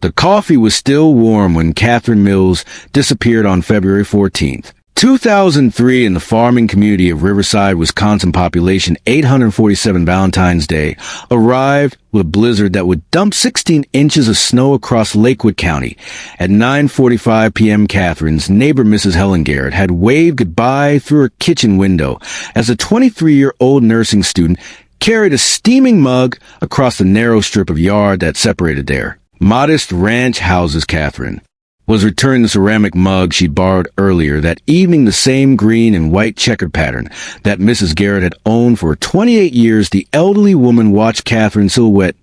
The coffee was still warm when Catherine Mills disappeared on February 14th. 2003 in the farming community of Riverside, Wisconsin, population 847. Valentine's Day arrived with a blizzard that would dump 16 inches of snow across Lakewood County. At 9:45 p.m., Catherine's neighbor, Mrs. Helen Garrett, had waved goodbye through her kitchen window as a 23-year-old nursing student carried a steaming mug across the narrow strip of yard that separated their modest ranch houses. Catherine was returning the ceramic mug she borrowed earlier that evening, the same green and white checkered pattern that Mrs. Garrett had owned for 28 years. The elderly woman watched Catherine's silhouette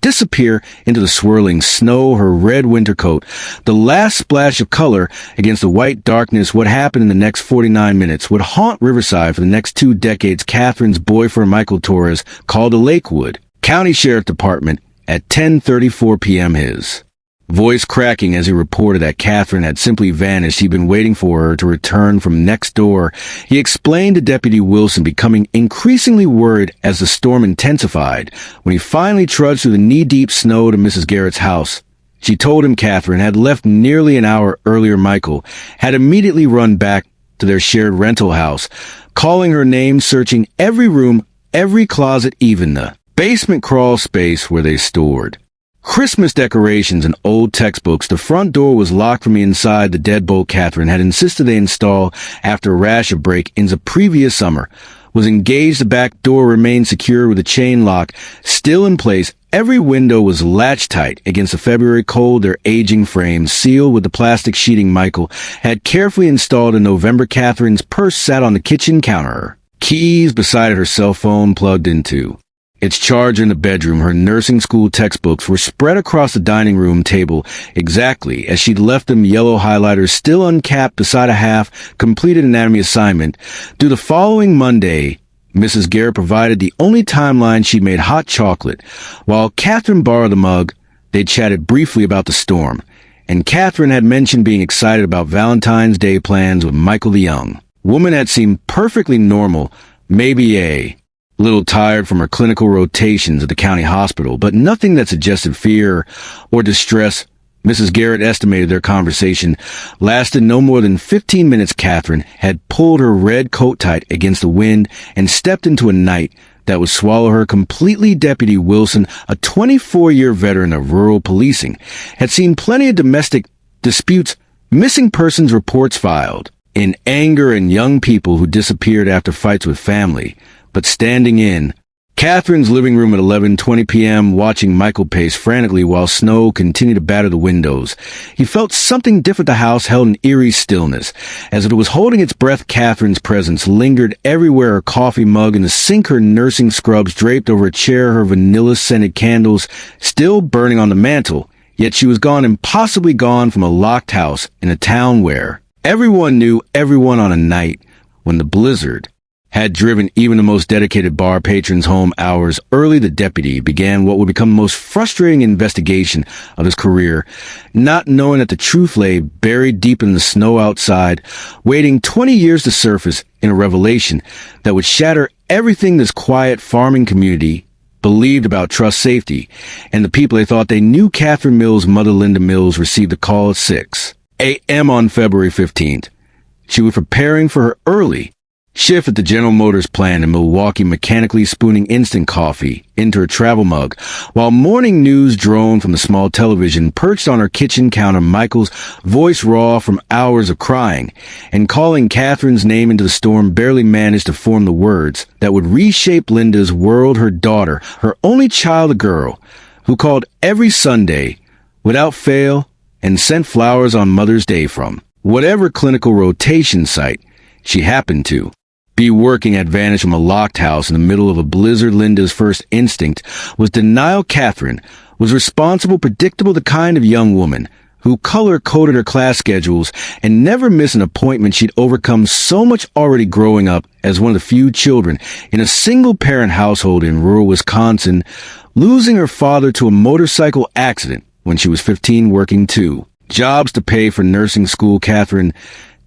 disappear into the swirling snow, her red winter coat, the last splash of color against the white darkness. What happened in the next 49 minutes would haunt Riverside for the next 2 decades. Catherine's boyfriend, Michael Torres, called the Lakewood County Sheriff Department at 10:34 p.m., his voice cracking as he reported that Catherine had simply vanished. He'd been waiting for her to return from next door. He explained to Deputy Wilson, becoming increasingly worried as the storm intensified. When he finally trudged through the knee-deep snow to Mrs. Garrett's house, she told him Catherine had left nearly an hour earlier. Michael had immediately run back to their shared rental house, calling her name, searching every room, every closet, even the basement crawl space where they stored Christmas decorations and old textbooks. The front door was locked from the inside. The deadbolt Catherine had insisted they install after a rash of break-ins the previous summer was engaged. The back door remained secure with a chain lock still in place. Every window was latched tight against the February cold, their aging frames sealed with the plastic sheeting Michael had carefully installed in November. Catherine's purse sat on the kitchen counter, her keys beside her cell phone plugged into its charger in the bedroom. Her nursing school textbooks were spread across the dining room table exactly as she'd left them, yellow highlighters still uncapped beside a half-completed anatomy assignment. Due the following Monday, Mrs. Garrett provided the only timeline. She made hot chocolate. While Catherine borrowed the mug, they chatted briefly about the storm, and Catherine had mentioned being excited about Valentine's Day plans with Michael. The young woman had seemed perfectly normal, maybe a little tired from her clinical rotations at the county hospital, but nothing that suggested fear or distress. Mrs. Garrett estimated their conversation lasted no more than 15 minutes. Catherine had pulled her red coat tight against the wind and stepped into a night that would swallow her completely. Deputy Wilson, a 24-year veteran of rural policing, had seen plenty of domestic disputes, missing persons reports filed in anger, and young people who disappeared after fights with family. But standing in Catherine's living room at 11:20 p.m., watching Michael pace frantically while snow continued to batter the windows, he felt something different. The house held an eerie stillness, as if it was holding its breath. Catherine's presence lingered everywhere, her coffee mug in the sink, her nursing scrubs draped over a chair, her vanilla-scented candles still burning on the mantel. Yet she was gone, impossibly gone, from a locked house in a town where everyone knew everyone, on a night when the blizzard had driven even the most dedicated bar patrons home. Hours early, the deputy began what would become the most frustrating investigation of his career, not knowing that the truth lay buried deep in the snow outside, waiting 20 years to surface in a revelation that would shatter everything this quiet farming community believed about trust, safety, and the people they thought they knew. Catherine Mills' mother, Linda Mills, received a call at 6 a.m. on February 15th. She was preparing for her early shift at the General Motors plant in Milwaukee, mechanically spooning instant coffee into her travel mug, while morning news droned from the small television perched on her kitchen counter. Michael's voice, raw from hours of crying and calling Catherine's name into the storm, barely managed to form the words that would reshape Linda's world. Her daughter, her only child, a girl who called every Sunday without fail and sent flowers on Mother's Day from whatever clinical rotation site she happened to be working at, vanished from a locked house in the middle of a blizzard. Linda's first instinct was denial. Catherine was responsible, predictable, the kind of young woman who color-coded her class schedules and never missed an appointment. She'd overcome so much already growing up as one of the few children in a single-parent household in rural Wisconsin, losing her father to a motorcycle accident when she was 15, working 2 jobs to pay for nursing school. Catherine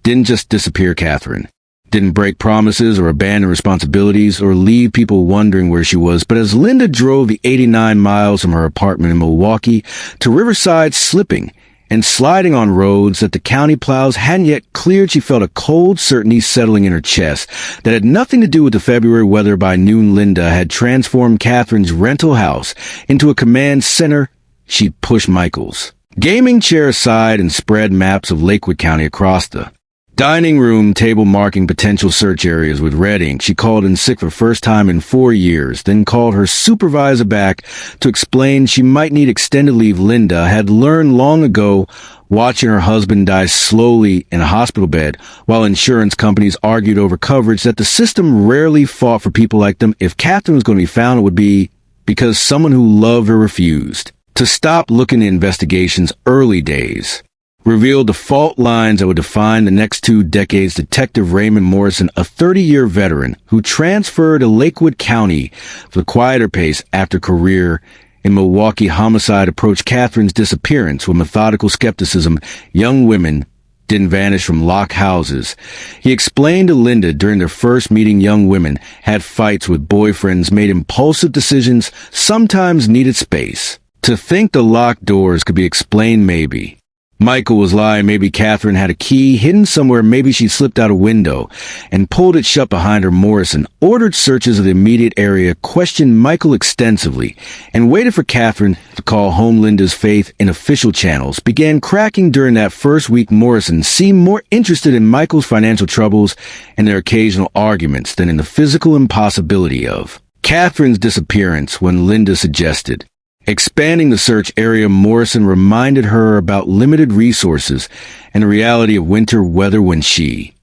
didn't just disappear. Catherine didn't break promises or abandon responsibilities or leave people wondering where she was. But as Linda drove the 89 miles from her apartment in Milwaukee to Riverside, slipping and sliding on roads that the county plows hadn't yet cleared, she felt a cold certainty settling in her chest that had nothing to do with the February weather. By noon, Linda had transformed Catherine's rental house into a command center. She pushed Michael's gaming chair aside and spread maps of Lakewood County across the dining room table, marking potential search areas with red ink. She called in sick for the first time in 4 years, then called her supervisor back to explain she might need extended leave. Linda had learned long ago, watching her husband die slowly in a hospital bed while insurance companies argued over coverage, that the system rarely fought for people like them. If Catherine was going to be found, it would be because someone who loved her refused to stop looking at investigations. Early days revealed the fault lines that would define the next 2 decades. Detective Raymond Morrison, a 30-year veteran who transferred to Lakewood County for the quieter pace after career in Milwaukee homicide, approached Catherine's disappearance with methodical skepticism. Young women didn't vanish from locked houses. He explained to Linda during their first meeting, young women had fights with boyfriends, made impulsive decisions, sometimes needed space to think. The locked doors could be explained. Maybe Michael was lying. Maybe Catherine had a key hidden somewhere. Maybe she slipped out a window and pulled it shut behind her. Morrison ordered searches of the immediate area, questioned Michael extensively, and waited for Catherine to call home. Linda's faith in official channels began cracking during that first week. Morrison seemed more interested in Michael's financial troubles and their occasional arguments than in the physical impossibility of Catherine's disappearance. When Linda suggested expanding the search area, Morrison reminded her about limited resources and the reality of winter weather. When she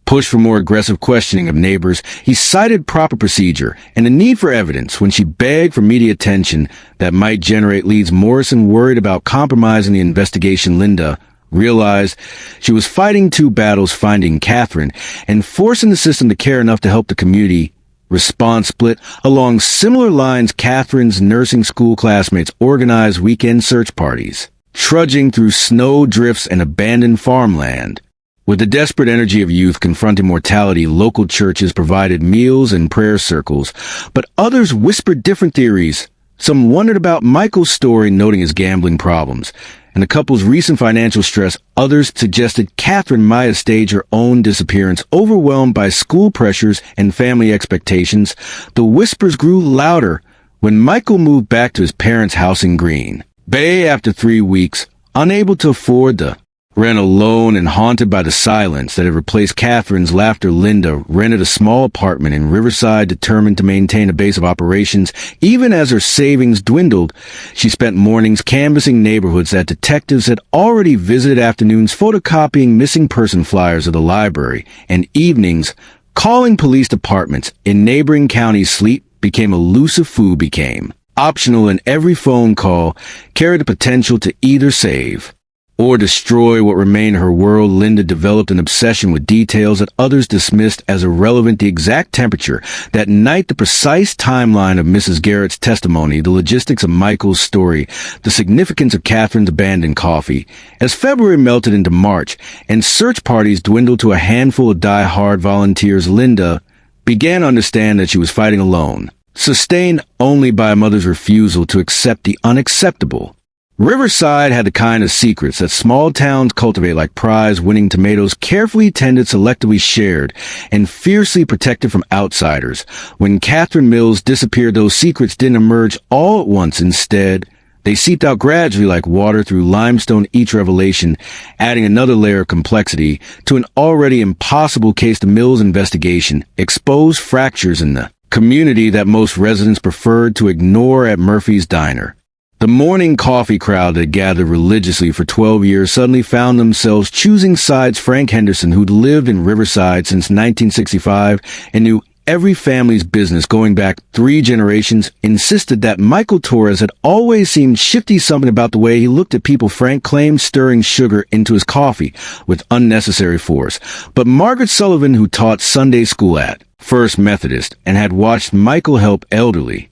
pushed for more aggressive questioning of neighbors, he cited proper procedure and the need for evidence. When she begged for media attention that might generate leads, Morrison worried about compromising the investigation. Linda realized she was fighting 2 battles: finding Catherine and forcing the system to care enough to help the community. Response split along similar lines. Catherine's nursing school classmates organized weekend search parties, trudging through snow drifts and abandoned farmland. With the desperate energy of youth confronting mortality, local churches provided meals and prayer circles, but others whispered different theories. Some wondered about Michael's story, noting his gambling problems and the couple's recent financial stress. Others suggested Catherine might have staged her own disappearance, overwhelmed by school pressures and family expectations. The whispers grew louder when Michael moved back to his parents' house in Green Bay after 3 weeks, unable to afford the rent, alone and haunted by the silence that had replaced Catherine's laughter. Linda rented a small apartment in Riverside, determined to maintain a base of operations. Even as her savings dwindled, she spent mornings canvassing neighborhoods that detectives had already visited, afternoons photocopying missing person flyers of the library, and evenings calling police departments in neighboring counties. Sleep became elusive. Food became optional, and every phone call carried the potential to either save or destroy what remained her world. Linda developed an obsession with details that others dismissed as irrelevant: the exact temperature that night, the precise timeline of Mrs. Garrett's testimony, the logistics of Michael's story, the significance of Catherine's abandoned coffee. As February melted into March and search parties dwindled to a handful of die-hard volunteers, Linda began to understand that she was fighting alone, sustained only by a mother's refusal to accept the unacceptable. Riverside had the kind of secrets that small towns cultivate, like prize-winning tomatoes, carefully tended, selectively shared, and fiercely protected from outsiders. When Catherine Mills disappeared, those secrets didn't emerge all at once. Instead, they seeped out gradually like water through limestone, each revelation adding another layer of complexity to an already impossible case. The Mills investigation exposed fractures in the community that most residents preferred to ignore. At Murphy's Diner, the morning coffee crowd that gathered religiously for 12 years suddenly found themselves choosing sides. Frank Henderson, who'd lived in Riverside since 1965 and knew every family's business going back 3 generations, insisted that Michael Torres had always seemed shifty, something about the way he looked at people. Frank claimed stirring sugar into his coffee with unnecessary force. But Margaret Sullivan, who taught Sunday school at First Methodist and had watched Michael help elderly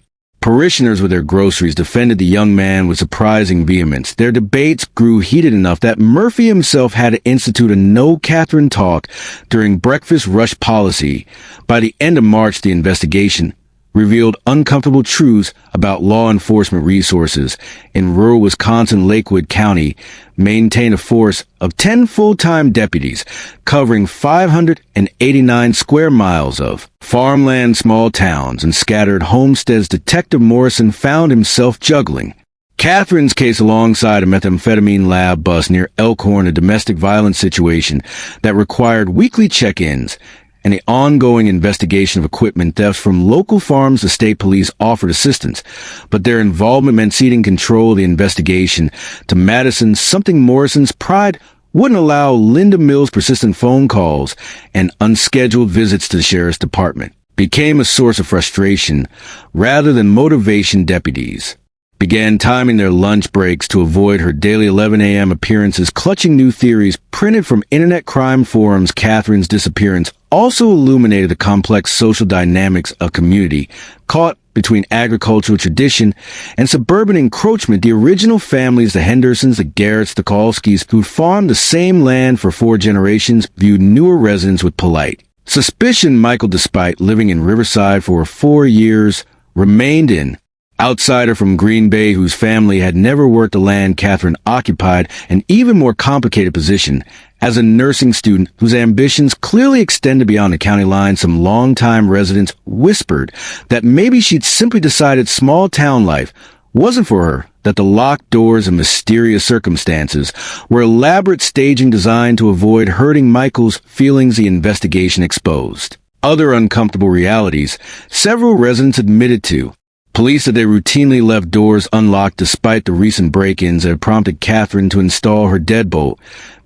Parishioners with their groceries defended the young man with surprising vehemence. Their debates grew heated enough that Murphy himself had to institute a no Catherine talk during breakfast rush policy. By the end of March, the investigation revealed uncomfortable truths about law enforcement resources. In rural Wisconsin, Lakewood County maintained a force of 10 full-time deputies covering 589 square miles of farmland, small towns, and scattered homesteads. Detective Morrison found himself juggling Catherine's case alongside a methamphetamine lab bust near Elkhorn, a domestic violence situation that required weekly check-ins, and the ongoing investigation of equipment thefts from local farms. The state police offered assistance, but their involvement meant ceding control of the investigation to Madison, something Morrison's pride wouldn't allow. Linda Mills' persistent phone calls and unscheduled visits to the sheriff's department became a source of frustration rather than motivation. Deputies began timing their lunch breaks to avoid her daily 11 a.m. appearances, clutching new theories printed from internet crime forums. Catherine's disappearance also illuminated the complex social dynamics of community caught between agricultural tradition and suburban encroachment. The original families, the Hendersons, the Garretts, the Kolskis, who farmed the same land for 4 generations, viewed newer residents with polite suspicion. Michael, despite living in Riverside for 4 years, remained an outsider from Green Bay whose family had never worked the land Catherine occupied. An even more complicated position as a nursing student whose ambitions clearly extended beyond the county line. Some longtime residents whispered that maybe she'd simply decided small town life wasn't for her, that the locked doors and mysterious circumstances were elaborate staging designed to avoid hurting Michael's feelings. The investigation exposed other uncomfortable realities several residents admitted to. Police said they routinely left doors unlocked despite the recent break-ins that had prompted Catherine to install her deadbolt.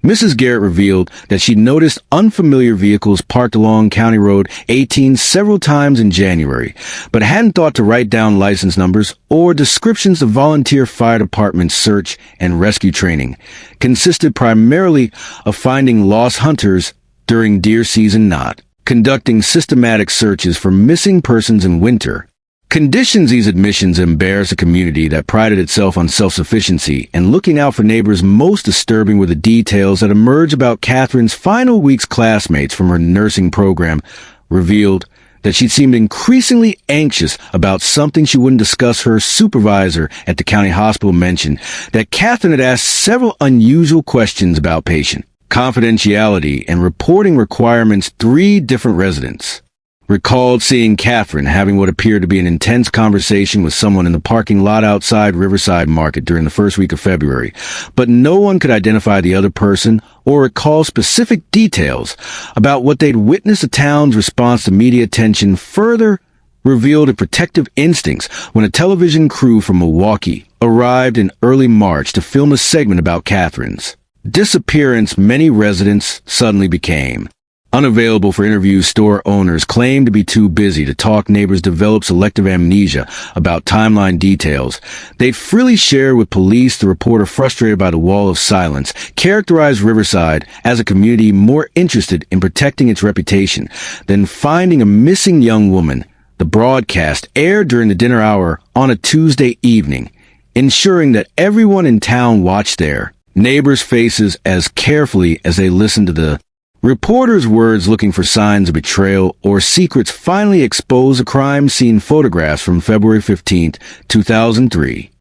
Mrs. Garrett revealed that she noticed unfamiliar vehicles parked along County Road 18 several times in January, but hadn't thought to write down license numbers or descriptions. Of volunteer fire department search and rescue training consisted primarily of finding lost hunters during deer season, not conducting systematic searches for missing persons in winter conditions. These admissions embarrassed a community that prided itself on self-sufficiency and looking out for neighbors. Most disturbing were the details that emerged about Catherine's final week's. Classmates from her nursing program revealed that she seemed increasingly anxious about something she wouldn't discuss. Her supervisor at the county hospital mentioned that Catherine had asked several unusual questions about patient confidentiality and reporting requirements. 3 different residents recalled seeing Catherine having what appeared to be an intense conversation with someone in the parking lot outside Riverside Market during the first week of February, but no one could identify the other person or recall specific details about what they'd witnessed. The town's response to media attention further revealed a protective instincts when a television crew from Milwaukee arrived in early March to film a segment about Catherine's disappearance. Many residents suddenly became unavailable for interviews. Store owners claimed to be too busy to talk. Neighbors developed selective amnesia about timeline details they'd freely shared with police. The reporter, frustrated by the wall of silence, characterized Riverside as a community more interested in protecting its reputation than finding a missing young woman. The broadcast aired during the dinner hour on a Tuesday evening, ensuring that everyone in town watched their neighbors' faces as carefully as they listened to the reporter's words. Looking for signs of betrayal or secrets finally exposed. A crime scene photographs from February 15, 2003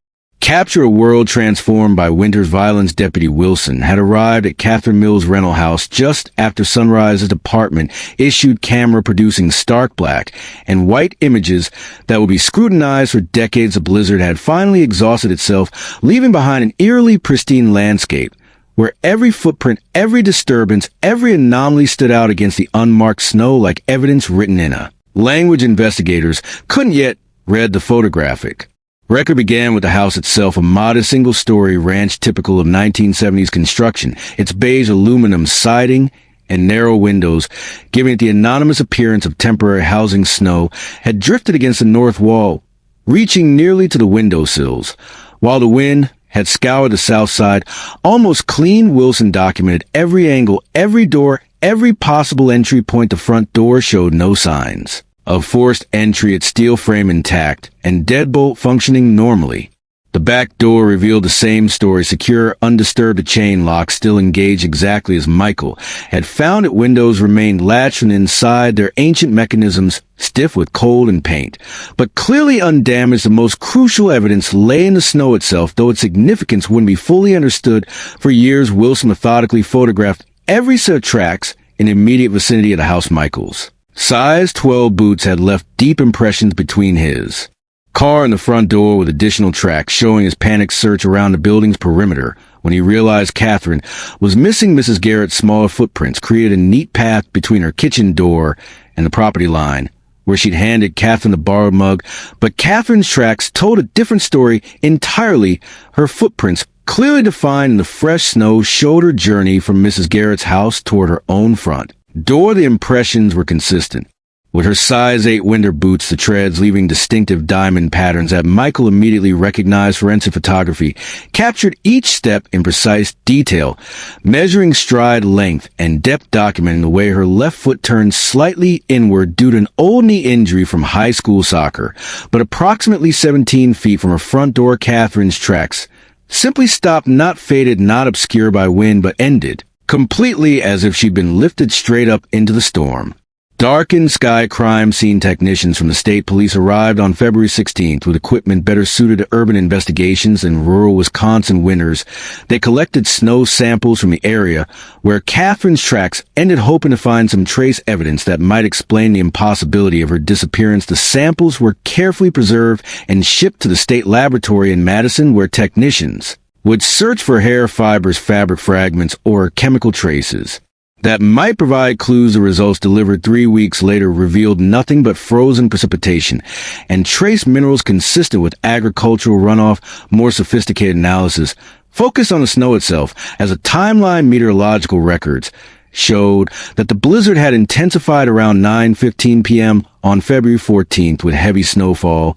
capture a world transformed by winter's violence. Deputy Wilson had arrived at Catherine Mills' rental house just after sunrise. His department issued camera-producing stark black and white images that would be scrutinized for decades. The blizzard had finally exhausted itself, leaving behind an eerily pristine landscape where every footprint, every disturbance, every anomaly stood out against the unmarked snow like evidence written in a language investigators couldn't yet read. The photographic record began with the house itself, a modest single-story ranch typical of 1970s construction, its beige aluminum siding and narrow windows giving it the anonymous appearance of temporary housing. Snow had drifted against the north wall, reaching nearly to the windowsills, while the wind had scoured the south side almost clean. Wilson documented every angle, every door, every possible entry point. The front door showed no signs of forced entry at steel frame intact and deadbolt functioning normally. The back door revealed the same story, secure, undisturbed, a chain lock still engaged exactly as Michael had found it. Windows remained latched from inside, their ancient mechanisms stiff with cold and paint, but clearly undamaged. The most crucial evidence lay in the snow itself, though its significance wouldn't be fully understood. For years, Wilson methodically photographed every set of tracks in the immediate vicinity of the house. Michael's size 12 boots had left deep impressions between his car and the front door, with additional tracks showing his panicked search around the building's perimeter. When he realized Catherine was missing, Mrs. Garrett's smaller footprints created a neat path between her kitchen door and the property line, where she'd handed Catherine the borrowed mug. But Catherine's tracks told a different story entirely. Her footprints, clearly defined in the fresh snow, showed her journey from Mrs. Garrett's house toward her own front door. The impressions were consistent. With her size 8 winter boots, the treads leaving distinctive diamond patterns that Michael immediately recognized. Forensic photography captured each step in precise detail, measuring stride length and depth, documenting the way her left foot turned slightly inward due to an old knee injury from high school soccer. But approximately 17 feet from her front door, Catherine's tracks simply stopped, not faded, not obscured by wind, but ended completely, as if she'd been lifted straight up into the storm. Darkened sky. Crime scene technicians from the state police arrived on February 16th with equipment better suited to urban investigations than rural Wisconsin winters. They collected snow samples from the area where Catherine's tracks ended, hoping to find some trace evidence that might explain the impossibility of her disappearance. The samples were carefully preserved and shipped to the state laboratory in Madison, where technicians would search for hair fibers, fabric fragments, or chemical traces that might provide clues. The results, delivered 3 weeks later, revealed nothing but frozen precipitation and trace minerals consistent with agricultural runoff. More sophisticated analysis focused on the snow itself, as a timeline. Meteorological records showed that the blizzard had intensified around 9:15 p.m. on February 14th, with heavy snowfall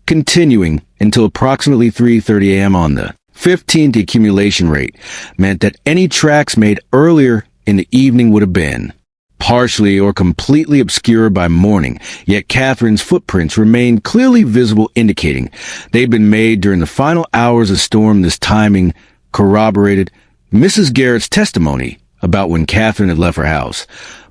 continuing until approximately 3:30 a.m. on the 15th. The accumulation rate meant that any tracks made earlier in the evening would have been partially or completely obscured by morning, yet Catherine's footprints remained clearly visible, indicating they'd been made during the final hours of storm. This timing corroborated Mrs. Garrett's testimony about when Catherine had left her house,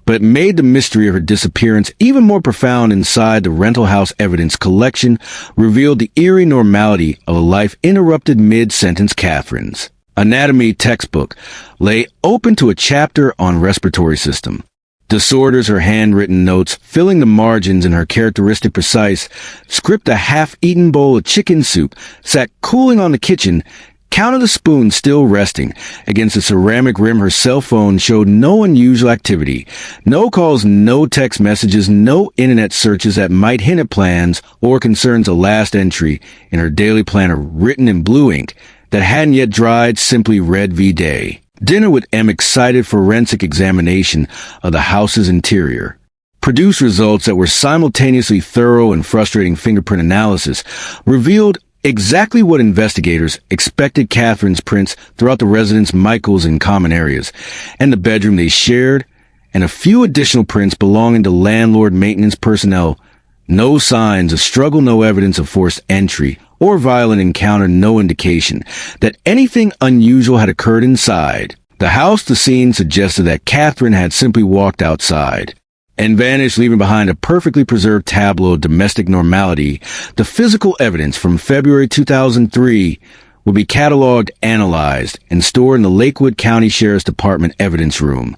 but it made the mystery of her disappearance even more profound. Inside the rental house, evidence collection revealed the eerie normality of a life interrupted mid-sentence. Catherine's anatomy textbook lay open to a chapter on respiratory system disorders, her handwritten notes filling the margins, and her characteristic precise script. A half-eaten bowl of chicken soup sat cooling on the kitchen counter, the spoon still resting against the ceramic rim. Her cell phone showed no unusual activity, no calls, no text messages, no internet searches that might hint at plans or concerns. A last entry in her daily planner, written in blue ink that hadn't yet dried, simply read: V-Day. Dinner with M. Excited forensic examination of the house's interior produced results that were simultaneously thorough and frustrating. Fingerprint analysis revealed exactly what investigators expected: Catherine's prints throughout the residence, Michael's in common areas, and the bedroom they shared, and a few additional prints belonging to landlord maintenance personnel. No signs of struggle, no evidence of forced entry or violent encounter, no indication that anything unusual had occurred inside the house. The scene suggested that Catherine had simply walked outside and vanished, leaving behind a perfectly preserved tableau of domestic normality. The physical evidence from February 2003 will be cataloged, analyzed, and stored in the Lakewood County Sheriff's Department evidence room,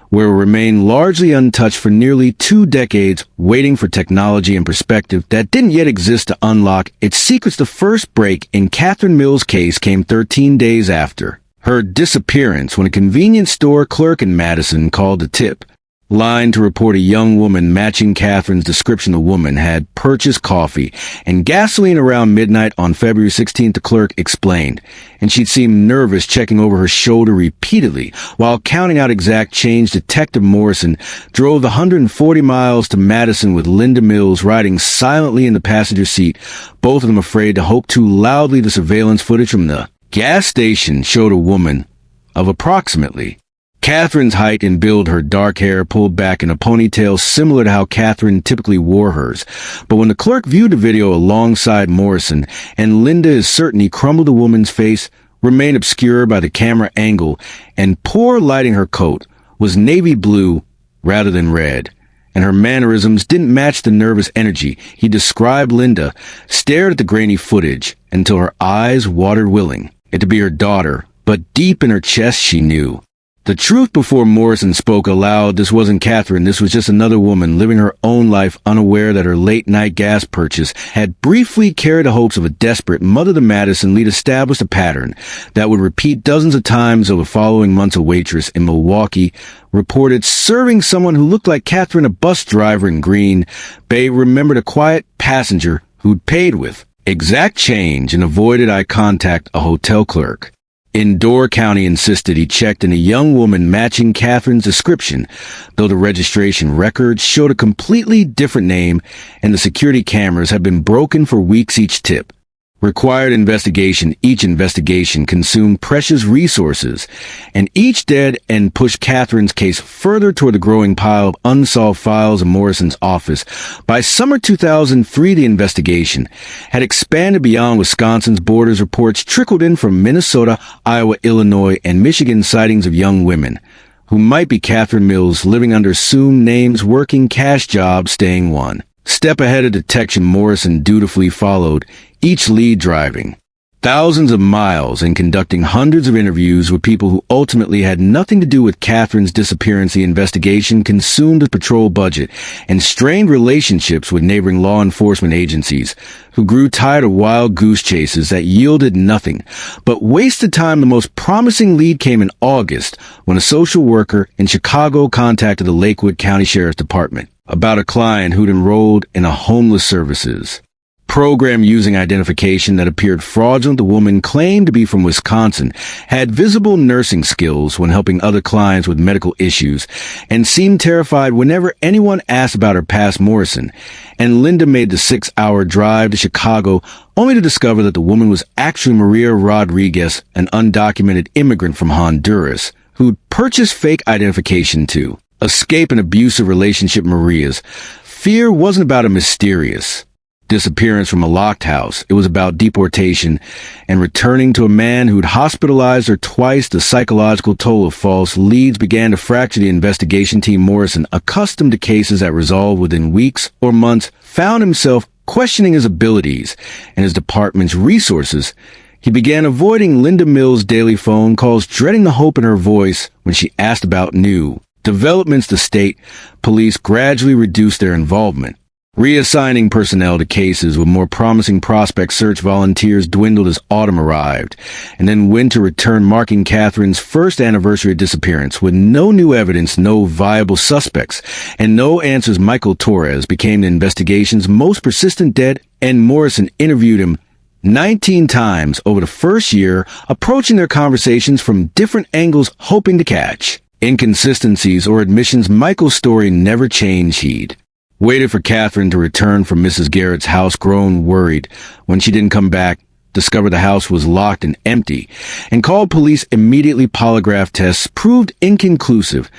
where it will remain largely untouched for nearly 2 decades, waiting for technology and perspective that didn't yet exist to unlock its secrets. The first break in Catherine Mills' case came 13 days after her disappearance, when a convenience store clerk in Madison called a tip line to report a young woman matching Catherine's description. The woman had purchased coffee and gasoline around midnight on February 16th, the clerk explained, and she'd seemed nervous, checking over her shoulder repeatedly while counting out exact change. Detective Morrison drove the 140 miles to Madison with Linda Mills riding silently in the passenger seat, both of them afraid to hope too loudly. The surveillance footage from the gas station showed a woman of approximately Catherine's height and build, her dark hair pulled back in a ponytail similar to how Catherine typically wore hers. But when the clerk viewed the video alongside Morrison, and Linda is certain he crumbled the woman's face, remained obscured by the camera angle, and poor lighting, her coat was navy blue rather than red, and her mannerisms didn't match the nervous energy he described. Linda stared at the grainy footage until her eyes watered, willing it to be her daughter, but deep in her chest she knew the truth before Morrison spoke aloud. This wasn't Catherine. This was just another woman living her own life, unaware that her late-night gas purchase had briefly carried the hopes of a desperate mother to Madison. Lead established a pattern that would repeat dozens of times over the following months. A waitress in Milwaukee reported serving someone who looked like Catherine. A bus driver in Green Bay remembered a quiet passenger who'd paid with exact change and avoided eye contact. A hotel clerk in Door County insisted he checked in a young woman matching Catherine's description, though the registration records showed a completely different name and the security cameras had been broken for weeks. Each tip required investigation. Each investigation consumed precious resources, and each dead end pushed Catherine's case further toward the growing pile of unsolved files in Morrison's office. By summer 2003, the investigation had expanded beyond Wisconsin's borders. Reports trickled in from Minnesota, Iowa, Illinois, and Michigan, sightings of young women who might be Catherine Mills, living under assumed names, working cash jobs, staying one step ahead of detection. Morrison dutifully followed each lead, driving thousands of miles and conducting hundreds of interviews with people who ultimately had nothing to do with Catherine's disappearance. The investigation consumed the patrol budget and strained relationships with neighboring law enforcement agencies, who grew tired of wild goose chases that yielded nothing but wasted time. The most promising lead came in August, when a social worker in Chicago contacted the Lakewood County Sheriff's Department about a client who'd enrolled in a homeless services program using identification that appeared fraudulent. The woman claimed to be from Wisconsin, had visible nursing skills when helping other clients with medical issues, and seemed terrified whenever anyone asked about her past. Morrison and Linda made the 6-hour drive to Chicago, only to discover that the woman was actually Maria Rodriguez, an undocumented immigrant from Honduras, who'd purchased fake identification to escape an abusive relationship. Maria's fear wasn't about a mysterious disappearance from a locked house. It was about deportation and returning to a man who'd hospitalized her twice. The psychological toll of false leads began to fracture the investigation team. Morrison, accustomed to cases that resolved within weeks or months, found himself questioning his abilities and his department's resources. He began avoiding Linda Mills' daily phone calls, dreading the hope in her voice when she asked about new developments. The state police gradually reduced their involvement, reassigning personnel to cases with more promising prospects. Search volunteers dwindled as autumn arrived, and then winter returned, marking Catherine's first anniversary of disappearance. With no new evidence, no viable suspects, and no answers, Michael Torres became the investigation's most persistent dead end. Morrison interviewed him 19 times over the first year, approaching their conversations from different angles, hoping to catch inconsistencies or admissions. Michael's story never changed. He'd waited for Catherine to return from Mrs. Garrett's house, grown worried when she didn't come back, discovered the house was locked and empty, and called police immediately. Polygraph tests proved inconclusive,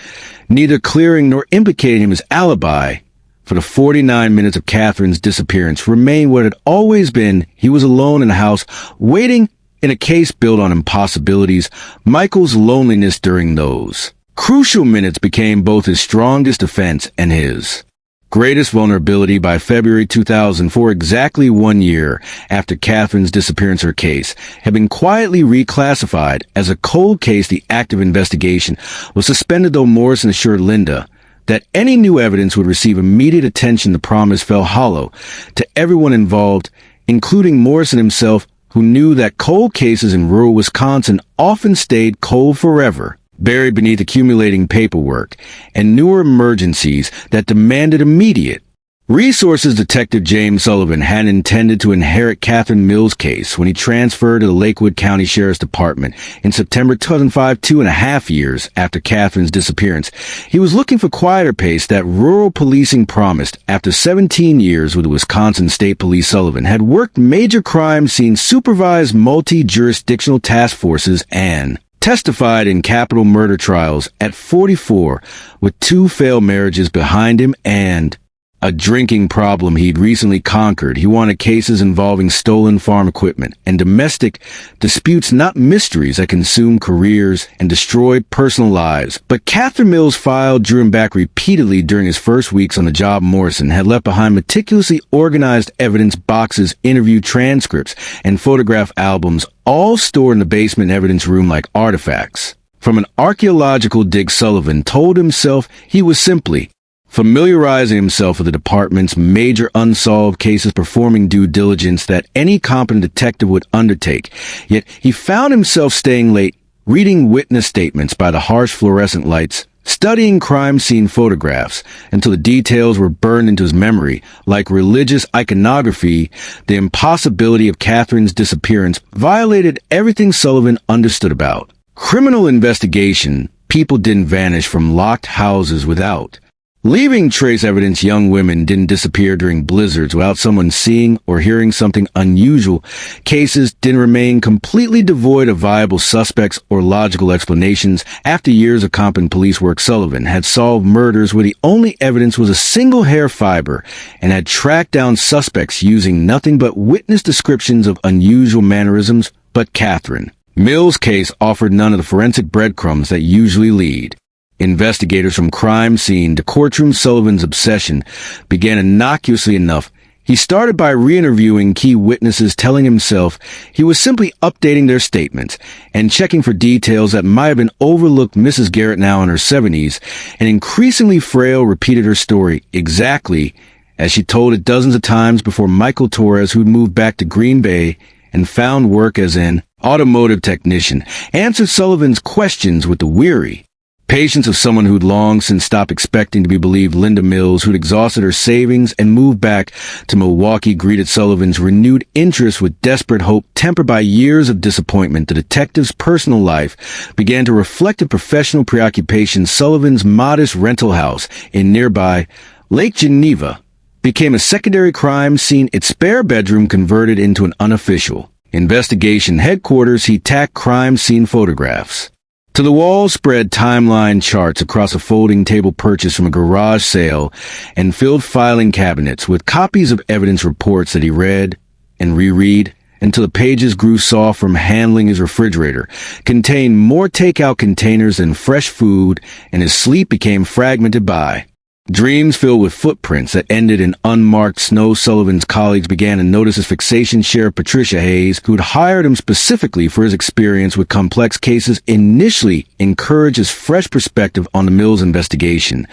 neither clearing nor implicating him. His alibi for the 49 minutes of Catherine's disappearance remained what it had always been. He was alone in the house, waiting in a case built on impossibilities. Michael's loneliness during those crucial minutes became both his strongest defense and his greatest vulnerability. By February 2004, exactly 1 year after Catherine's disappearance, her case had been quietly reclassified as a cold case. The active investigation was suspended, though Morrison assured Linda that any new evidence would receive immediate attention. The promise fell hollow to everyone involved, including Morrison himself, who knew that cold cases in rural Wisconsin often stayed cold forever, buried beneath accumulating paperwork and newer emergencies that demanded immediate resources. Detective James Sullivan had intended to inherit Catherine Mills' case when he transferred to the Lakewood County Sheriff's Department in September 2005, 2.5 years after Catherine's disappearance. He was looking for quieter pace that rural policing promised. After 17 years with the Wisconsin State Police, Sullivan had worked major crime scenes, supervised multi-jurisdictional task forces, and testified in capital murder trials at 44 with 2 failed marriages behind him and a drinking problem he'd recently conquered. He wanted cases involving stolen farm equipment and domestic disputes, not mysteries that consumed careers and destroyed personal lives. But Catherine Mills' file drew him back repeatedly during his first weeks on the job. Morrison had left behind meticulously organized evidence boxes, interview transcripts, and photograph albums, all stored in the basement evidence room like artifacts. From an archaeological dig, Sullivan told himself he was simply familiarizing himself with the department's major unsolved cases, performing due diligence that any competent detective would undertake. Yet he found himself staying late, reading witness statements by the harsh fluorescent lights, studying crime scene photographs until the details were burned into his memory. Like religious iconography, the impossibility of Catherine's disappearance violated everything Sullivan understood about criminal investigation. People didn't vanish from locked houses without leaving trace evidence. Young women didn't disappear during blizzards without someone seeing or hearing something unusual. Cases didn't remain completely devoid of viable suspects or logical explanations. After years of competent police work, Sullivan had solved murders where the only evidence was a single hair fiber and had tracked down suspects using nothing but witness descriptions of unusual mannerisms. But Catherine Mills' case offered none of the forensic breadcrumbs that usually lead investigators from crime scene to courtroom. Sullivan's obsession began innocuously enough. He started by re-interviewing key witnesses, telling himself he was simply updating their statements and checking for details that might have been overlooked. Mrs. Garrett, now in her 70s and increasingly frail, repeated her story exactly as she told it dozens of times before. Michael Torres, who'd moved back to Green Bay and found work as an automotive technician, answered Sullivan's questions with the weary patience of someone who'd long since stopped expecting to be believed. Linda Mills, who'd exhausted her savings and moved back to Milwaukee, greeted Sullivan's renewed interest with desperate hope, tempered by years of disappointment. The detective's personal life began to reflect a professional preoccupation. Sullivan's modest rental house in nearby Lake Geneva became a secondary crime scene, its spare bedroom converted into an unofficial investigation headquarters. He tacked crime scene photographs to the wall, spread timeline charts across a folding table purchased from a garage sale, and filled filing cabinets with copies of evidence reports that he read and reread until the pages grew soft from handling. His refrigerator contained more takeout containers than fresh food, and his sleep became fragmented by dreams filled with footprints that ended in unmarked snow. Sullivan's colleagues began to notice his fixation. Sheriff Patricia Hayes, who'd hired him specifically for his experience with complex cases, initially encouraged his fresh perspective on the Mills investigation.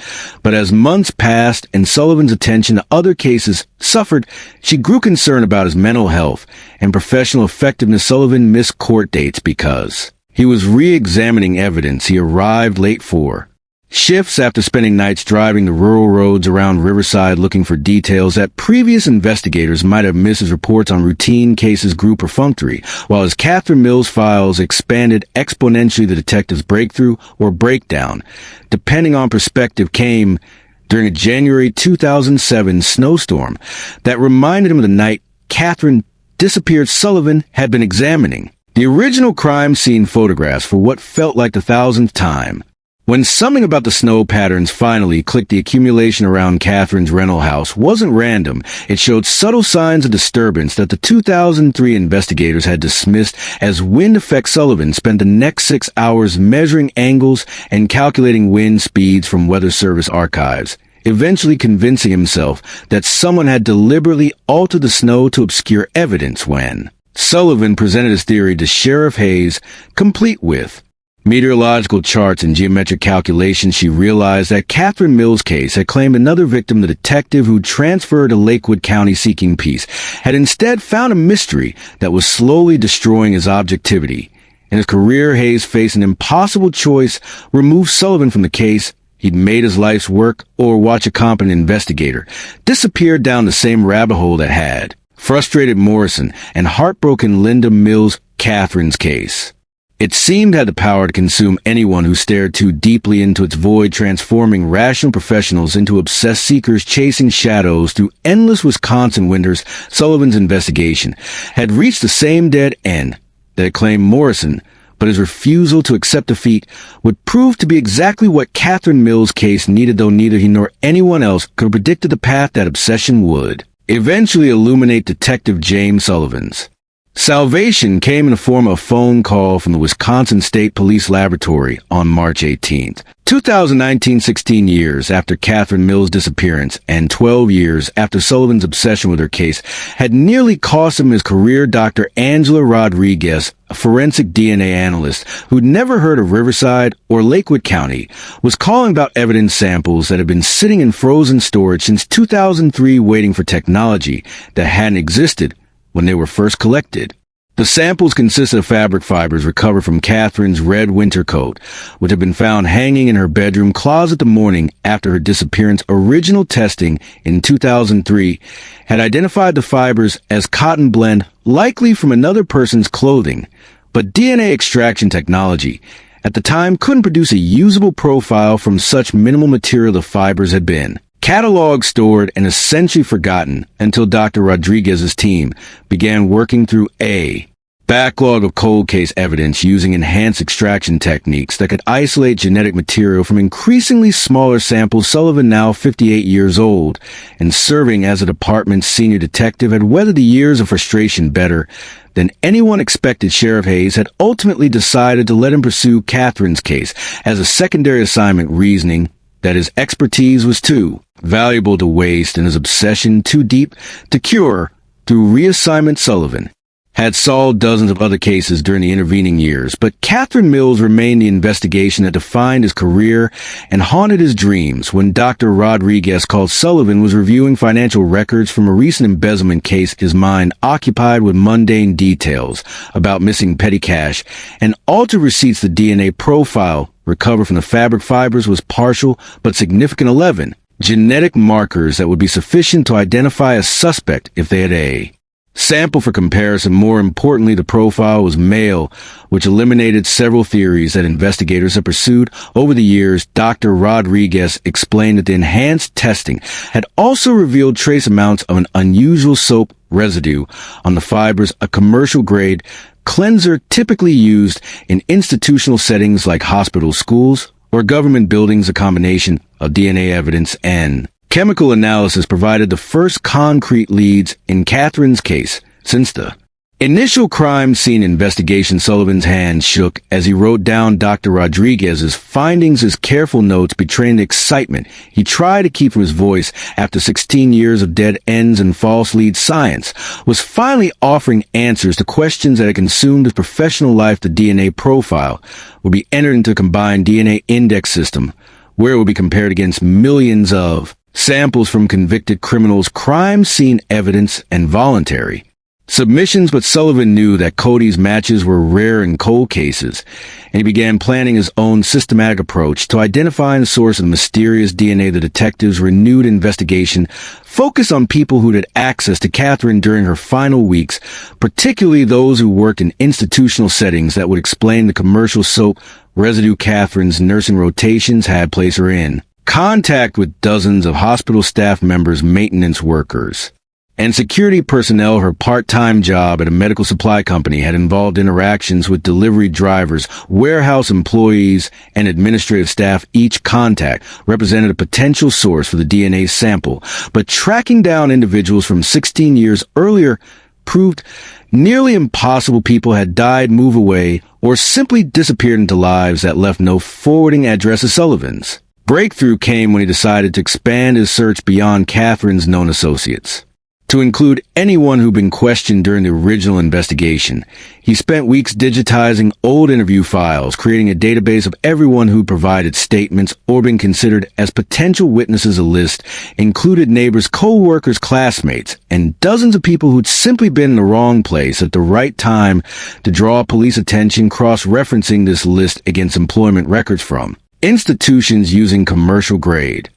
But as months passed and Sullivan's attention to other cases suffered, she grew concerned about his mental health and professional effectiveness. Sullivan missed court dates because he was re-examining evidence. He arrived late for shifts after spending nights driving the rural roads around Riverside looking for details that previous investigators might have missed. His reports on routine cases grew perfunctory, while his Catherine Mills files expanded exponentially. The detective's breakthrough or breakdown, depending on perspective, came during a January 2007 snowstorm that reminded him of the night Catherine disappeared. Sullivan had been examining the original crime scene photographs for what felt like the 1000th time when something about the snow patterns finally clicked. The accumulation around Catherine's rental house wasn't random. It showed subtle signs of disturbance that the 2003 investigators had dismissed as wind effect. Sullivan spent the next 6 hours measuring angles and calculating wind speeds from Weather Service archives, eventually convincing himself that someone had deliberately altered the snow to obscure evidence. When Sullivan presented his theory to Sheriff Hayes, complete with meteorological charts and geometric calculations, she realized that Catherine Mills' case had claimed another victim. The detective who transferred to Lakewood County seeking peace had instead found a mystery that was slowly destroying his objectivity. In his career, Hayes faced an impossible choice: remove Sullivan from the case he'd made his life's work, or watch a competent investigator disappear down the same rabbit hole that had frustrated Morrison and heartbroken Linda Mills. Catherine's case, it seemed, had the power to consume anyone who stared too deeply into its void, transforming rational professionals into obsessed seekers chasing shadows through endless Wisconsin winters. Sullivan's investigation had reached the same dead end that had claimed Morrison, but his refusal to accept defeat would prove to be exactly what Catherine Mills' case needed, though neither he nor anyone else could have predicted the path that obsession would eventually illuminate Detective James Sullivan's. Salvation came in the form of a phone call from the Wisconsin State Police Laboratory on March 18th. 2019, 16 years after Catherine Mills' disappearance and 12 years after Sullivan's obsession with her case had nearly cost him his career, Dr. Angela Rodriguez, a forensic DNA analyst who'd never heard of Riverside or Lakewood County, was calling about evidence samples that had been sitting in frozen storage since 2003 waiting for technology that hadn't existed when they were first collected. The samples consisted of fabric fibers recovered from Catherine's red winter coat, which had been found hanging in her bedroom closet the morning after her disappearance. Original testing in 2003 had identified the fibers as cotton blend, likely from another person's clothing, but DNA extraction technology at the time couldn't produce a usable profile from such minimal material the fibers had been. Cataloged, stored, and essentially forgotten until Dr. Rodriguez's team began working through a backlog of cold case evidence using enhanced extraction techniques that could isolate genetic material from increasingly smaller samples. Sullivan, now 58 years old and serving as a department's senior detective, had weathered the years of frustration better than anyone expected. Sheriff Hayes had ultimately decided to let him pursue Catherine's case as a secondary assignment, reasoning that his expertise was too valuable to waste and his obsession too deep to cure through reassignment. Sullivan had solved dozens of other cases during the intervening years, but Catherine Mills remained the investigation that defined his career and haunted his dreams. When Dr. Rodriguez called, Sullivan was reviewing financial records from a recent embezzlement case, his mind occupied with mundane details about missing petty cash and altered receipts. The DNA profile recovered from the fabric fibers was partial but significant: 11 genetic markers that would be sufficient to identify a suspect if they had a sample for comparison. More importantly, the profile was male, which eliminated several theories that investigators have pursued over the years. Dr. Rodriguez explained that the enhanced testing had also revealed trace amounts of an unusual soap residue on the fibers, a commercial-grade cleanser typically used in institutional settings like hospitals, schools, or government buildings. A combination of DNA evidence and chemical analysis provided the first concrete leads in Catherine's case since the initial crime scene investigation. Sullivan's hand shook as he wrote down Dr. Rodriguez's findings, his careful notes betraying the excitement he tried to keep from his voice. After 16 years of dead ends and false leads, science was finally offering answers to questions that had consumed his professional life. The DNA profile would be entered into a combined DNA index system, where it would be compared against millions of samples from convicted criminals, crime scene evidence, and voluntary submissions. But Sullivan knew that Cody's matches were rare in cold cases, and he began planning his own systematic approach to identifying the source of the mysterious DNA. The detectives' renewed investigation focused on people who'd had access to Catherine during her final weeks, particularly those who worked in institutional settings that would explain the commercial soap residue Catherine's nursing rotations had placed her in contact with dozens of hospital staff members, maintenance workers, and security personnel. Her part-time job at a medical supply company had involved interactions with delivery drivers, warehouse employees, and administrative staff. Each contact represented a potential source for the DNA sample, but tracking down individuals from 16 years earlier proved nearly impossible. People had died, moved away, or simply disappeared into lives that left no forwarding addresses. Sullivan's breakthrough came when he decided to expand his search beyond Catherine's known associates to include anyone who'd been questioned during the original investigation. He spent weeks digitizing old interview files, creating a database of everyone who provided statements or been considered as potential witnesses. A list included neighbors, co-workers, classmates, and dozens of people who'd simply been in the wrong place at the right time to draw police attention. Cross-referencing this list against employment records from institutions using commercial-grade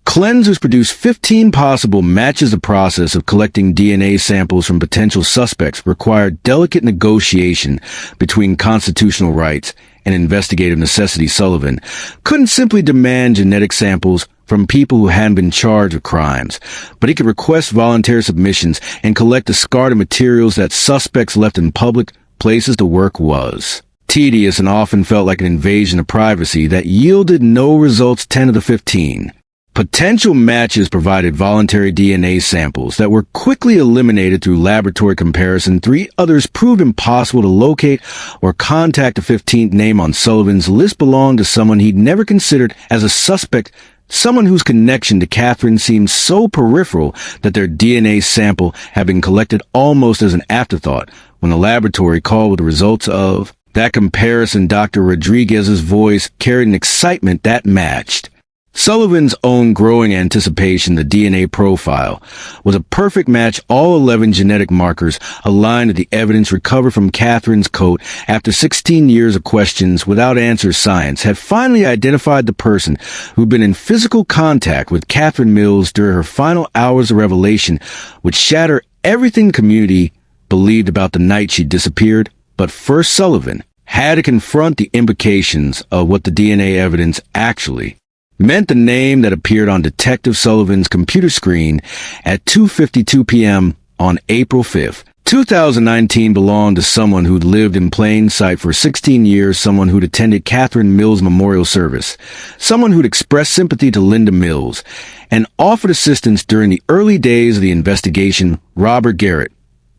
cleansers produced 15 possible matches. The process of collecting DNA samples from potential suspects required delicate negotiation between constitutional rights and investigative necessity. Sullivan couldn't simply demand genetic samples from people who hadn't been charged with crimes, but he could request voluntary submissions and collect discarded materials that suspects left in public places. The work was tedious and often felt like an invasion of privacy that yielded no results 10 of the 15. Potential matches provided voluntary DNA samples that were quickly eliminated through laboratory comparison. 3 others proved impossible to locate or contact. The 15th name on Sullivan's list belonged to someone he'd never considered as a suspect, someone whose connection to Catherine seemed so peripheral that their DNA sample had been collected almost as an afterthought when the laboratory called with the results of that comparison. Dr. Rodriguez's voice carried an excitement that matched Sullivan's own growing anticipation. The DNA profile was a perfect match. All 11 genetic markers aligned with the evidence recovered from Catherine's coat. After 16 years of questions without answers, science had finally identified the person who'd been in physical contact with Catherine Mills during her final hours of revelation, which shattered everything the community believed about the night she disappeared. But first, Sullivan had to confront the implications of what the DNA evidence actually meant. The name that appeared on Detective Sullivan's computer screen at 2:52 p.m. on April 5th, 2019 belonged to someone who'd lived in plain sight for 16 years, someone who'd attended Catherine Mills' memorial service, someone who'd expressed sympathy to Linda Mills and offered assistance during the early days of the investigation. Robert Garrett,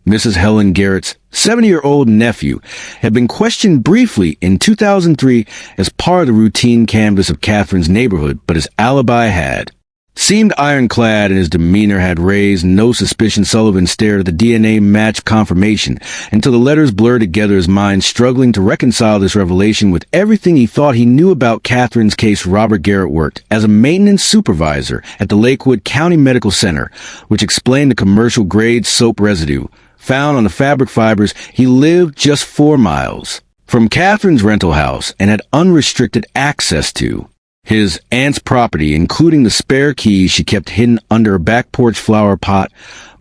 Mrs. Helen Garrett's 70-year-old nephew, had been questioned briefly in 2003 as part of the routine canvass of Catherine's neighborhood, but his alibi had seemed ironclad and his demeanor had raised no suspicion. Sullivan stared at the DNA match confirmation until the letters blurred together, his mind struggling to reconcile this revelation with everything he thought he knew about Catherine's case. Robert Garrett worked as a maintenance supervisor at the Lakewood County Medical Center, which explained the commercial-grade soap residue found on the fabric fibers. He lived just 4 miles from Catherine's rental house and had unrestricted access to his aunt's property, including the spare keys she kept hidden under a back porch flower pot.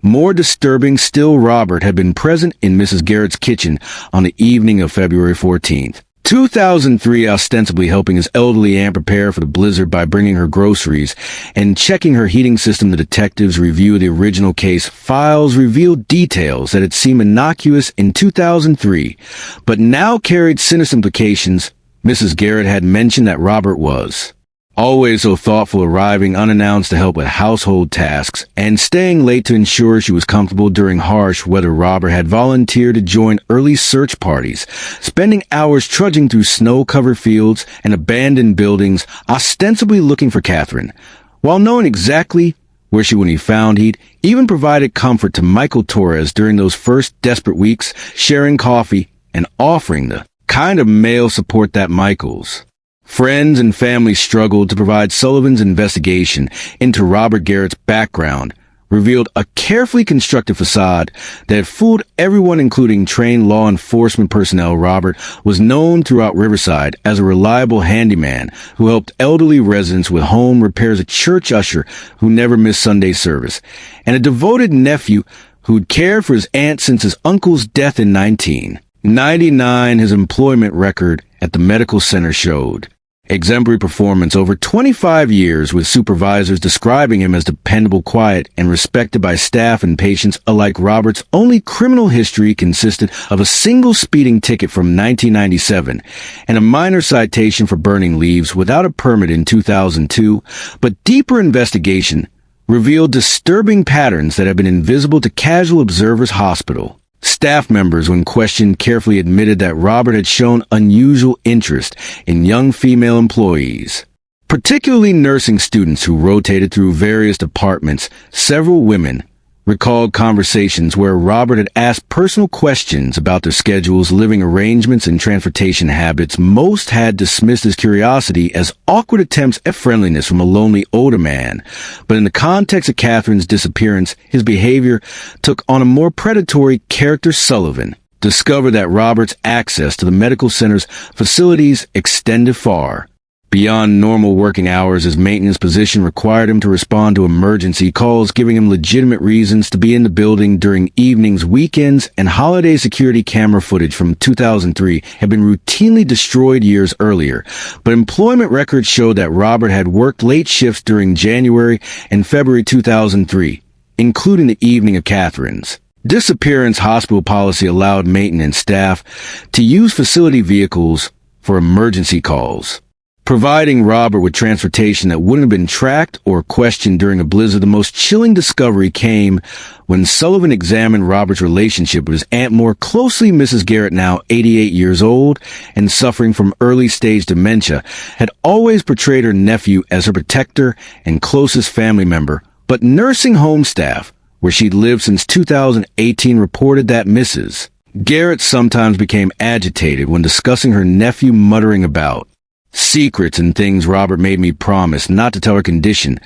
More disturbing still, Robert had been present in Mrs. Garrett's kitchen on the evening of February 14th, 2003, ostensibly helping his elderly aunt prepare for the blizzard by bringing her groceries and checking her heating system. The detectives' review of the original case files revealed details that had seemed innocuous in 2003, but now carried sinister implications. Mrs. Garrett had mentioned that Robert was always so thoughtful, arriving unannounced to help with household tasks and staying late to ensure she was comfortable during harsh weather. Robert had volunteered to join early search parties, spending hours trudging through snow-covered fields and abandoned buildings, ostensibly looking for Catherine. While knowing exactly where she would be found, he'd even provided comfort to Michael Torres during those first desperate weeks, sharing coffee and offering the kind of male support that Michael's friends and family struggled to provide. Sullivan's investigation into Robert Garrett's background revealed a carefully constructed facade that had fooled everyone, including trained law enforcement personnel. Robert was known throughout Riverside as a reliable handyman who helped elderly residents with home repairs, a church usher who never missed Sunday service, and a devoted nephew who'd cared for his aunt since his uncle's death in 1999. His employment record at the medical center showed exemplary performance over 25 years, with supervisors describing him as dependable, quiet, and respected by staff and patients alike. Robert's only criminal history consisted of a single speeding ticket from 1997 and a minor citation for burning leaves without a permit in 2002, but deeper investigation revealed disturbing patterns that had been invisible to casual observers. Hospital staff members, when questioned, carefully admitted that Robert had shown unusual interest in young female employees, particularly nursing students who rotated through various departments. Several women recalled conversations where Robert had asked personal questions about their schedules, living arrangements, and transportation habits. Most had dismissed his curiosity as awkward attempts at friendliness from a lonely older man, but in the context of Catherine's disappearance, his behavior took on a more predatory character. Sullivan discovered that Robert's access to the medical center's facilities extended far beyond normal working hours. His maintenance position required him to respond to emergency calls, giving him legitimate reasons to be in the building during evenings, weekends, and holiday. Security camera footage from 2003 had been routinely destroyed years earlier, but employment records showed that Robert had worked late shifts during January and February 2003, including the evening of Catherine's Disappearance hospital policy allowed maintenance staff to use facility vehicles for emergency calls. Providing Robert with transportation that wouldn't have been tracked or questioned during a blizzard, the most chilling discovery came when Sullivan examined Robert's relationship with his aunt more closely. Mrs. Garrett, now 88 years old and suffering from early-stage dementia, had always portrayed her nephew as her protector and closest family member, but nursing home staff, where she'd lived since 2018, reported that Mrs. Garrett sometimes became agitated when discussing her nephew, muttering about secrets and things. Robert made me promise not to tell her condition,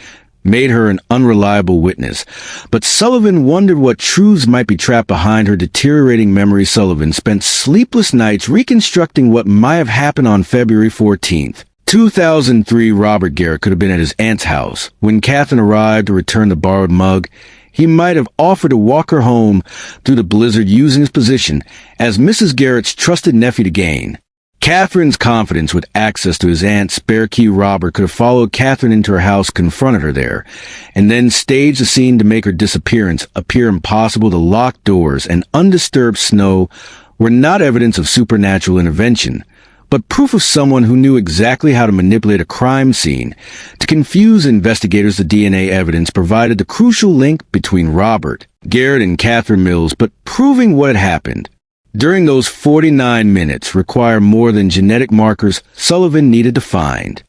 made her an unreliable witness. But Sullivan wondered what truths might be trapped behind her deteriorating memory. Sullivan spent sleepless nights reconstructing what might have happened on February 14th. 2003, Robert Garrett could have been at his aunt's house. When Catherine arrived to return the borrowed mug, he might have offered to walk her home through the blizzard, using his position as Mrs. Garrett's trusted nephew to gain Catherine's confidence with access to his aunt's spare key. Robert could have followed Catherine into her house, confronted her there, and then staged a scene to make her disappearance appear impossible. The locked doors and undisturbed snow were not evidence of supernatural intervention, but proof of someone who knew exactly how to manipulate a crime scene to confuse investigators. The DNA evidence provided the crucial link between Robert Garrett and Catherine Mills, but proving what had happened during those 49 minutes require more than genetic markers. Sullivan needed to find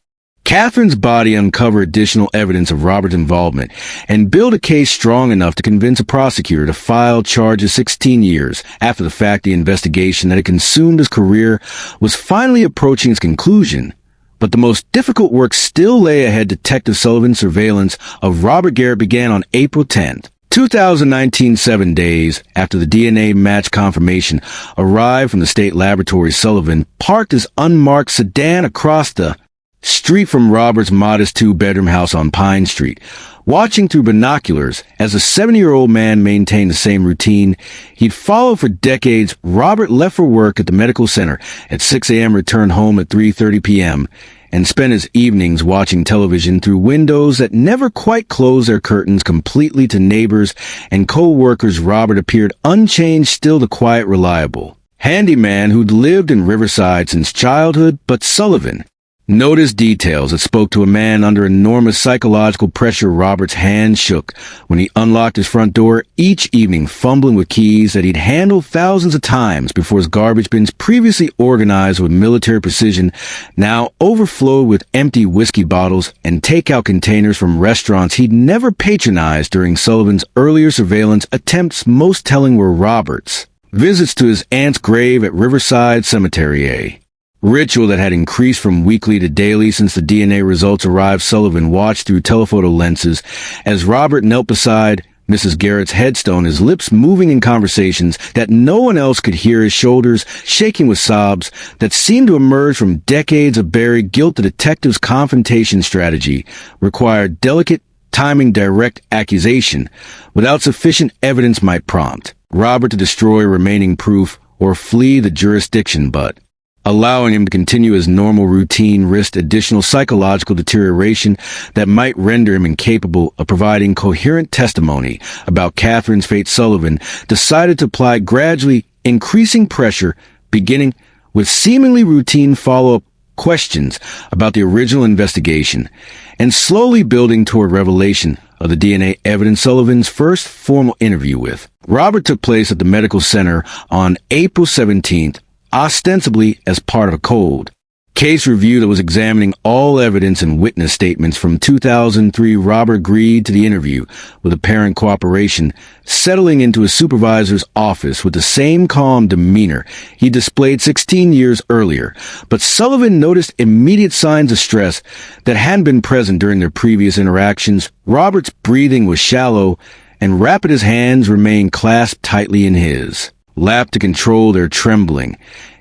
Catherine's body, uncover additional evidence of Robert's involvement, and build a case strong enough to convince a prosecutor to file charges. 16 years after the fact, the investigation that had consumed his career was finally approaching its conclusion. But the most difficult work still lay ahead. Detective Sullivan's surveillance of Robert Garrett began on April 10th. 2019, 7 days after the DNA match confirmation arrived from the state laboratory. Sullivan parked his unmarked sedan across the street from Robert's modest two-bedroom house on Pine Street, watching through binoculars as a 70-year-old man maintained the same routine he'd followed for decades. Robert left for work at the medical center at 6 a.m., returned home at 3:30 p.m., and spent his evenings watching television through windows that never quite closed their curtains completely. To neighbors and co-workers, Robert appeared unchanged, still the quiet, reliable handyman who'd lived in Riverside since childhood. But Sullivan noticed details that spoke to a man under enormous psychological pressure. Robert's hand shook when he unlocked his front door each evening, fumbling with keys that he'd handled thousands of times before. His garbage bins, previously organized with military precision, now overflowed with empty whiskey bottles and takeout containers from restaurants he'd never patronized. During Sullivan's earlier surveillance attempts, most telling were Robert's visits to his aunt's grave at Riverside Cemetery, a ritual that had increased from weekly to daily since the DNA results arrived. Sullivan watched through telephoto lenses as Robert knelt beside Mrs. Garrett's headstone, his lips moving in conversations that no one else could hear, his shoulders shaking with sobs that seemed to emerge from decades of buried guilt. The detective's confrontation strategy required delicate timing. Direct accusation without sufficient evidence might prompt Robert to destroy remaining proof or flee the jurisdiction, but allowing him to continue his normal routine risked additional psychological deterioration that might render him incapable of providing coherent testimony about Catherine's fate. Sullivan decided to apply gradually increasing pressure, beginning with seemingly routine follow-up questions about the original investigation, and slowly building toward revelation of the DNA evidence. Sullivan's first formal interview with Robert took place at the medical center on April 17th, ostensibly as part of a cold case review that was examining all evidence and witness statements from 2003. Robert agreed to the interview with apparent cooperation, settling into his supervisor's office with the same calm demeanor he displayed 16 years earlier. But Sullivan noticed immediate signs of stress that hadn't been present during their previous interactions. Robert's breathing was shallow and rapid. His hands remained clasped tightly in his lap to control their trembling,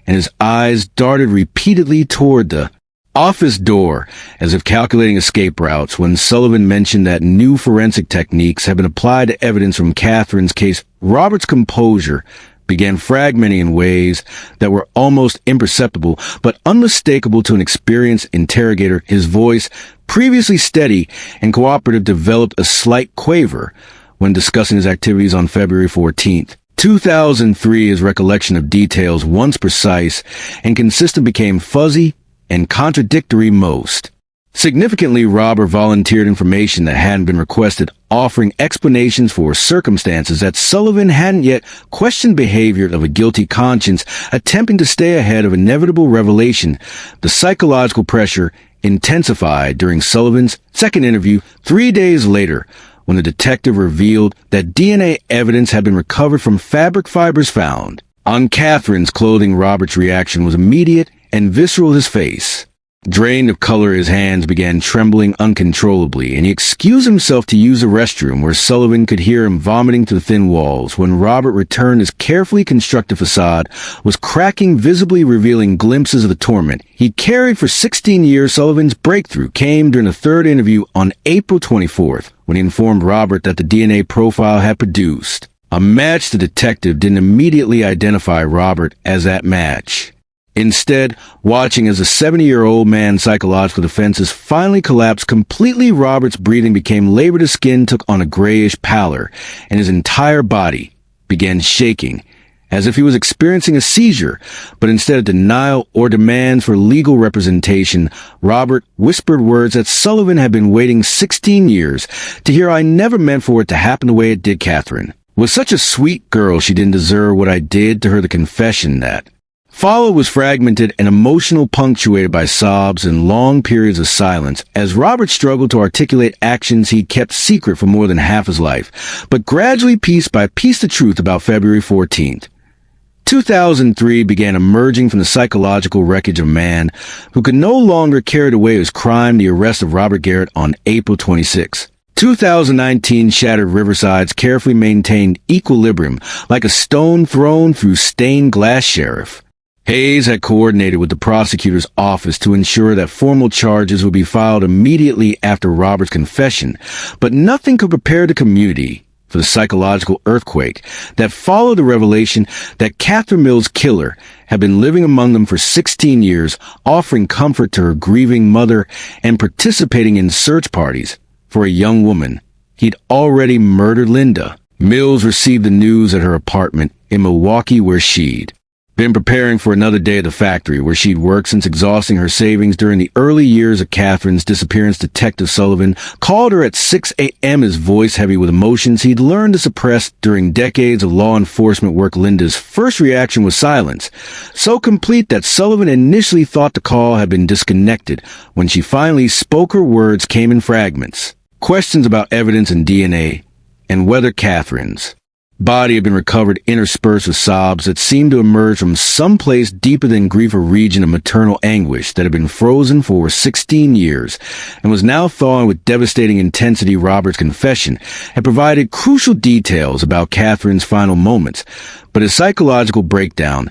and his eyes darted repeatedly toward the office door as if calculating escape routes. When Sullivan mentioned that new forensic techniques had been applied to evidence from Catherine's case, Robert's composure began fragmenting in ways that were almost imperceptible but unmistakable to an experienced interrogator. His voice, previously steady and cooperative, developed a slight quaver when discussing his activities on February 14th. 2003, his recollection of details, once precise and consistent, became fuzzy and contradictory most. Significantly, Robert volunteered information that hadn't been requested, offering explanations for circumstances that Sullivan hadn't yet questioned, behavior of a guilty conscience, attempting to stay ahead of inevitable revelation. The psychological pressure intensified during Sullivan's second interview 3 days later, when the detective revealed that DNA evidence had been recovered from fabric fibers found on Catherine's clothing. Robert's reaction was immediate and visceral. His face drained of color, his hands began trembling uncontrollably, and he excused himself to use the restroom, where Sullivan could hear him vomiting through the thin walls. When Robert returned, his carefully constructed facade was cracking, visibly revealing glimpses of the torment he'd carried for 16 years. Sullivan's breakthrough came during the third interview on April 24th, when he informed Robert that the DNA profile had produced a match. The detective didn't immediately identify Robert as that match. Instead, watching as the 70-year-old man's psychological defenses finally collapsed completely, Robert's breathing became labored, his skin took on a grayish pallor, and his entire body began shaking, as if he was experiencing a seizure. But instead of denial or demands for legal representation, Robert whispered words that Sullivan had been waiting 16 years to hear. "I never meant for it to happen the way it did. Catherine was such a sweet girl. She didn't deserve what I did to her." The confession that followed was fragmented and emotional, punctuated by sobs and long periods of silence, as Robert struggled to articulate actions he'd kept secret for more than half his life. But gradually, piece by piece, the truth about February 14th, 2003 began emerging from the psychological wreckage of a man who could no longer carry away his crime. The arrest of Robert Garrett on April 26, 2019 shattered Riverside's carefully maintained equilibrium like a stone thrown through stained glass. Sheriff Hayes had coordinated with the prosecutor's office to ensure that formal charges would be filed immediately after Robert's confession, but nothing could prepare the community for the psychological earthquake that followed the revelation that Catherine Mills' killer had been living among them for 16 years, offering comfort to her grieving mother and participating in search parties for a young woman he'd already murdered. Linda Mills received the news at her apartment in Milwaukee, where she'd been preparing for another day at the factory where she'd worked since exhausting her savings during the early years of Catherine's disappearance. Detective Sullivan called her at 6 a.m., his voice heavy with emotions he'd learned to suppress during decades of law enforcement work. Linda's first reaction was silence, so complete that Sullivan initially thought the call had been disconnected. When she finally spoke, her words came in fragments. Questions about evidence and DNA, and whether Catherine's body had been recovered, interspersed with sobs that seemed to emerge from someplace deeper than grief, a region of maternal anguish that had been frozen for 16 years and was now thawing with devastating intensity. Robert's confession had provided crucial details about Catherine's final moments, but his psychological breakdown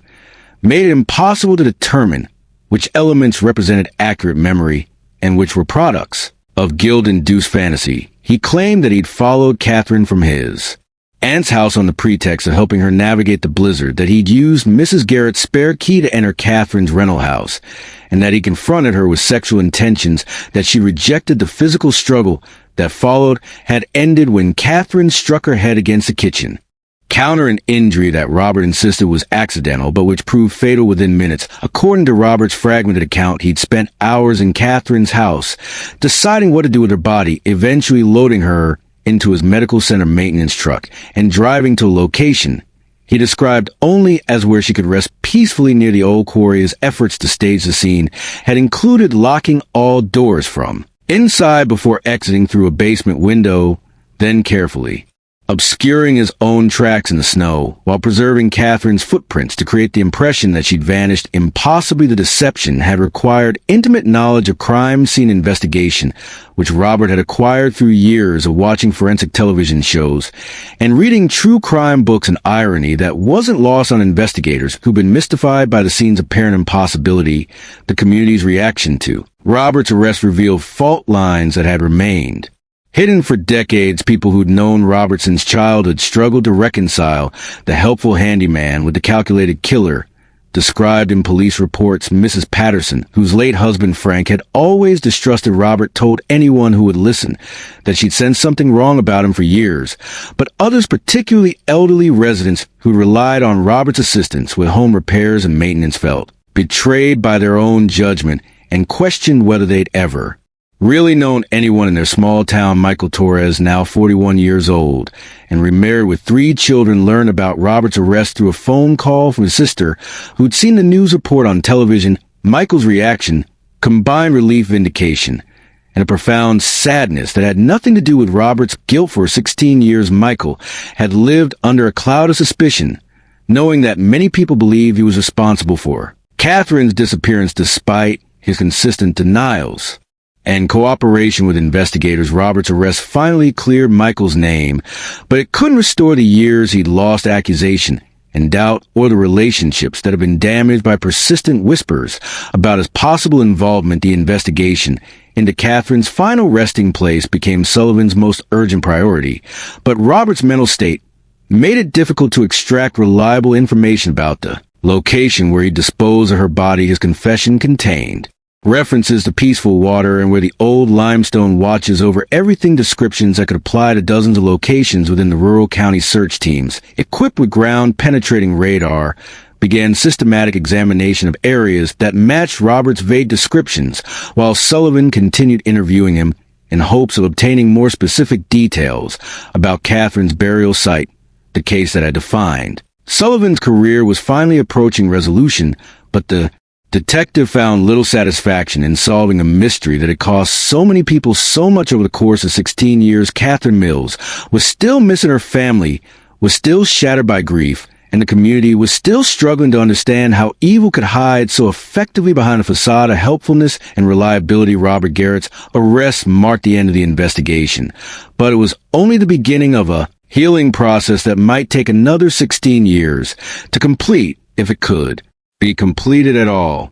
made it impossible to determine which elements represented accurate memory and which were products of guilt-induced fantasy. He claimed that he'd followed Catherine from his aunt's house on the pretext of helping her navigate the blizzard, that he'd used Mrs. Garrett's spare key to enter Catherine's rental house, and that he confronted her with sexual intentions, that she rejected. The physical struggle that followed had ended when Catherine struck her head against the kitchen counter, an injury that Robert insisted was accidental, but which proved fatal within minutes. According to Robert's fragmented account, he'd spent hours in Catherine's house deciding what to do with her body, eventually loading her into his medical center maintenance truck and driving to a location he described only as where she could rest peacefully near the old quarry. His efforts to stage the scene had included locking all doors from inside before exiting through a basement window, then carefully obscuring his own tracks in the snow while preserving Catherine's footprints to create the impression that she'd vanished. Impossibly, the deception had required intimate knowledge of crime scene investigation, which Robert had acquired through years of watching forensic television shows and reading true crime books, an irony that wasn't lost on investigators who'd been mystified by the scene's apparent impossibility. The community's reaction to Robert's arrest revealed fault lines that had remained hidden for decades. People who'd known Robert since childhood struggled to reconcile the helpful handyman with the calculated killer described in police reports Mrs. Patterson, whose late husband Frank had always distrusted Robert, told anyone who would listen that she'd sensed something wrong about him for years. But others, particularly elderly residents who relied on Robert's assistance with home repairs and maintenance, felt betrayed by their own judgment and questioned whether they'd ever really known anyone in their small town. Michael Torres, now 41 years old and remarried with 3 children, learned about Robert's arrest through a phone call from his sister, who'd seen the news report on television. Michael's reaction combined relief, vindication, and a profound sadness that had nothing to do with Robert's guilt. For 16 years, Michael had lived under a cloud of suspicion, knowing that many people believed he was responsible for Catherine's disappearance. Despite his consistent denials and cooperation with investigators, Robert's arrest finally cleared Michael's name, but it couldn't restore the years he'd lost, accusation and doubt, or the relationships that had been damaged by persistent whispers about his possible involvement. The investigation into Catherine's final resting place became Sullivan's most urgent priority, but Robert's mental state made it difficult to extract reliable information about the location where he disposed of her body. His confession contained references to peaceful water and where the old limestone watches over everything, descriptions that could apply to dozens of locations within the rural county. Search teams, equipped with ground-penetrating radar, began systematic examination of areas that matched Robert's vague descriptions, while Sullivan continued interviewing him in hopes of obtaining more specific details about Catherine's burial site, the case that had defined Sullivan's career was finally approaching resolution, but the detective found little satisfaction in solving a mystery that had cost so many people so much over the course of 16 years. Catherine Mills was still missing. Her family was still shattered by grief, and the community was still struggling to understand how evil could hide so effectively behind a facade of helpfulness and reliability. Robert Garrett's arrest marked the end of the investigation, but it was only the beginning of a healing process that might take another 16 years to complete, if it could be completed at all.